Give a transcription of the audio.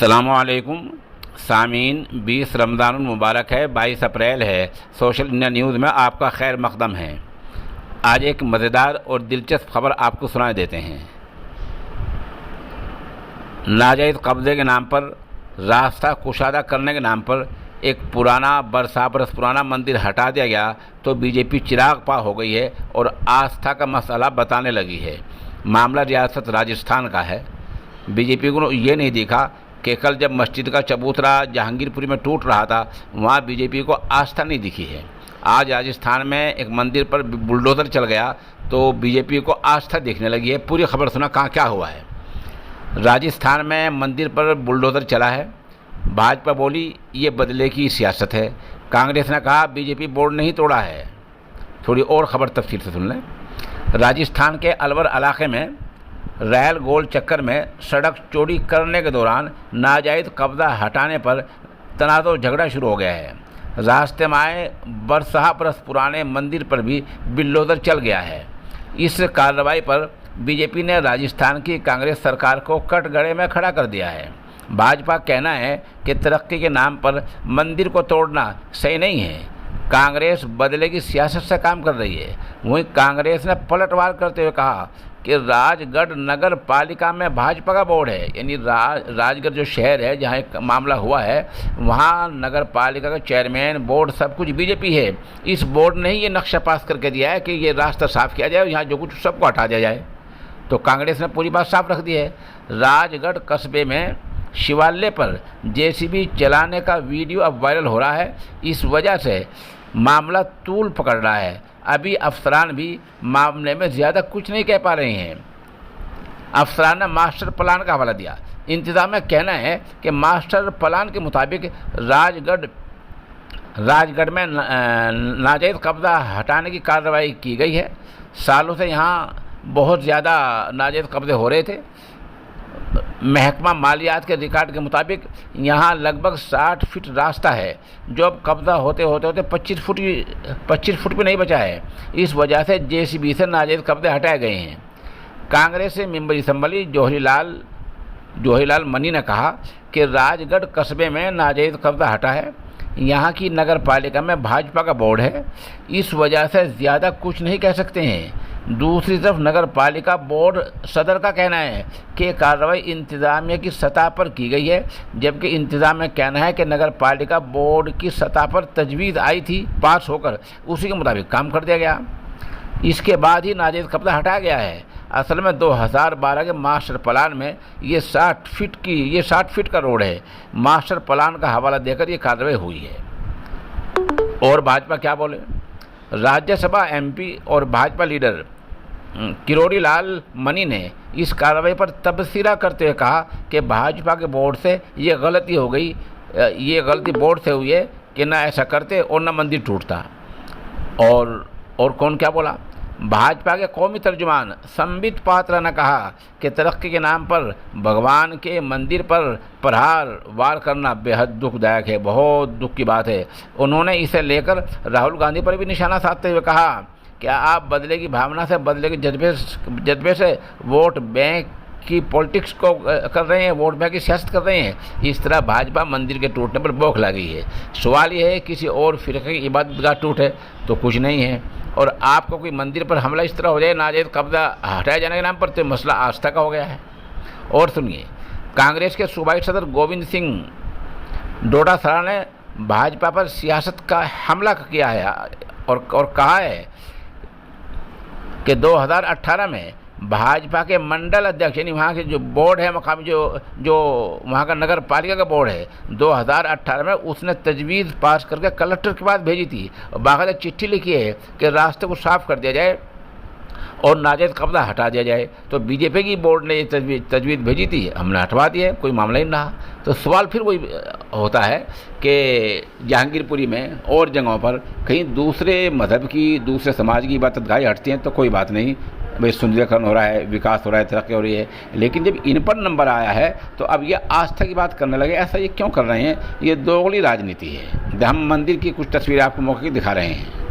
अस्सलामुअलैकुम सामीन, 20 रमज़ानुल मुबारक है, 22 अप्रैल है। सोशल इंडिया न्यूज़ में आपका खैर मक़दम है। आज एक मज़ेदार और दिलचस्प खबर आपको सुना देते हैं। नाजायज़ कब्ज़े के नाम पर, रास्ता कुशादा करने के नाम पर एक पुराना बरसा बरस पुराना मंदिर हटा दिया गया तो बीजेपी चिराग पा हो गई है और आस्था का मसला बताने लगी है। मामला रियासत राजस्थान का है। बीजेपी को ये नहीं देखा कि कल जब मस्जिद का चबूतरा जहांगीरपुरी में टूट रहा था, वहाँ बीजेपी को आस्था नहीं दिखी है। आज राजस्थान में एक मंदिर पर बुलडोज़र चल गया तो बीजेपी को आस्था दिखने लगी है। पूरी खबर सुना कहाँ क्या हुआ है। राजस्थान में मंदिर पर बुलडोज़र चला है। भाजपा बोली ये बदले की सियासत है। कांग्रेस ने कहा बीजेपी बोर्ड नहीं तोड़ा है। थोड़ी और ख़बर तफसील से सुन लें। राजस्थान के अलवर इलाके में रैल गोल चक्कर में सड़क चौड़ी करने के दौरान नाजायज़ कब्ज़ा हटाने पर तनाज़ो झगड़ा शुरू हो गया है। रास्ते में आए बरसहा बरस पुराने मंदिर पर भी बुलडोज़र चल गया है। इस कार्रवाई पर बीजेपी ने राजस्थान की कांग्रेस सरकार को कटघरे में खड़ा कर दिया है। भाजपा कहना है कि तरक्की के नाम पर मंदिर को तोड़ना सही नहीं है। कांग्रेस बदले की सियासत से काम कर रही है। वहीं कांग्रेस ने पलटवार करते हुए कहा कि राजगढ़ नगर पालिका में भाजपा का बोर्ड है। यानी राजगढ़ जो शहर है जहाँ एक मामला हुआ है, वहाँ नगर पालिका का चेयरमैन, बोर्ड सब कुछ बीजेपी है। इस बोर्ड ने ही ये नक्शा पास करके दिया है कि ये रास्ता साफ़ किया जाए और यहाँ जो कुछ सबको हटा दिया जाए। तो कांग्रेस ने पूरी बात साफ रख दी है। राजगढ़ कस्बे में शिवालय पर जेसीबी चलाने का वीडियो अब वायरल हो रहा है। इस वजह से मामला तूल पकड़ रहा है। अभी अफसरान भी मामले में ज़्यादा कुछ नहीं कह पा रहे हैं। अफसरान ने मास्टर प्लान का हवाला दिया। इंतज़ाम में कहना है कि मास्टर प्लान के मुताबिक राजगढ़ में नाजायज़ कब्ज़ा हटाने की कार्रवाई की गई है। सालों से यहाँ बहुत ज़्यादा नाजायज़ कब्ज़े हो रहे थे। महकमा मालियात के रिकॉर्ड के मुताबिक यहाँ लगभग 60 फीट रास्ता है जो अब कब्ज़ा होते होते 25 फुट भी नहीं बचा है। इस वजह से जेसीबी से नाजायज़ कब्ज़े हटाए गए हैं। कांग्रेस से मेंबर असम्बली जोहरीलाल मनी ने कहा कि राजगढ़ कस्बे में नाजायज़ कब्ज़ा हटा है। यहाँ की नगर पालिका में भाजपा का बोर्ड है। इस वजह से ज़्यादा कुछ नहीं कह सकते हैं। दूसरी तरफ नगर पालिका बोर्ड सदर का कहना है कि कार्रवाई इंतज़ामिया की सतह पर की गई है, जबकि इंतज़ाम में कहना है कि नगर पालिका बोर्ड की सतह पर तजवीज़ आई थी, पास होकर उसी के मुताबिक काम कर दिया गया। इसके बाद ही नाजायज़ कब्ज़ा हटाया गया है। असल में 2012 के मास्टर प्लान में ये 60 फीट का रोड है। मास्टर प्लान का हवाला देकर ये कार्रवाई हुई है। और भाजपा क्या बोले। राज्यसभा एमपी और भाजपा लीडर किरोड़ी लाल मनी ने इस कार्रवाई पर तबसरा करते हुए कहा कि भाजपा के बोर्ड से ये गलती हो गई। ये गलती बोर्ड से हुई है कि ना ऐसा करते और ना मंदिर टूटता। और कौन क्या बोला। भाजपा के कौमी तर्जुमान संबित पात्रा ने कहा कि तरक्की के नाम पर भगवान के मंदिर पर प्रहार वार करना बेहद दुखदायक है, बहुत दुख की बात है। उन्होंने इसे लेकर राहुल गांधी पर भी निशाना साधते हुए कहा कि आप बदले की भावना से, बदले के जज्बे से वोट बैंक की पॉलिटिक्स को कर रहे हैं, वोट बैंक की सियासत कर रहे हैं। इस तरह भाजपा मंदिर के टूटने पर बौखला गई है। सवाल ये है किसी और फिरके की इबादतगाह टूटे तो कुछ नहीं है, और आपको कोई मंदिर पर हमला इस तरह हो जाए नाजायज़ कब्ज़ा हटाए जाने के नाम पर, तो मसला आस्था का हो गया है। और सुनिए, कांग्रेस के सूबाई सदर गोविंद सिंह डोटासरा ने भाजपा पर सियासत का हमला किया है और कहा है कि 2018 में भाजपा के मंडल अध्यक्ष, यानी वहाँ के जो बोर्ड है मकामी, जो वहाँ का नगर पालिका का बोर्ड है, 2018 में उसने तजवीज़ पास करके कलेक्टर के पास भेजी थी और बाकायदा चिट्ठी लिखी है कि रास्ते को साफ़ कर दिया जाए और नाजायज़ कब्ज़ा हटा दिया जाए। तो बीजेपी की बोर्ड ने ये तजवीज़ भेजी थी, हमने हटवा दिया, कोई मामला ही नहीं रहा। तो सवाल फिर वही होता है कि जहांगीरपुरी में और जगहों पर कहीं दूसरे मज़हब की, दूसरे समाज की इबादतगाहें हटती हैं तो कोई बात नहीं, भाई सुंदरीकरण हो रहा है, विकास हो रहा है, तरक्की हो रही है। लेकिन जब इन पर नंबर आया है तो अब ये आस्था की बात करने लगे। ऐसा ये क्यों कर रहे हैं? ये दोगली राजनीति है। हम मंदिर की कुछ तस्वीरें आपको मौके की दिखा रहे हैं।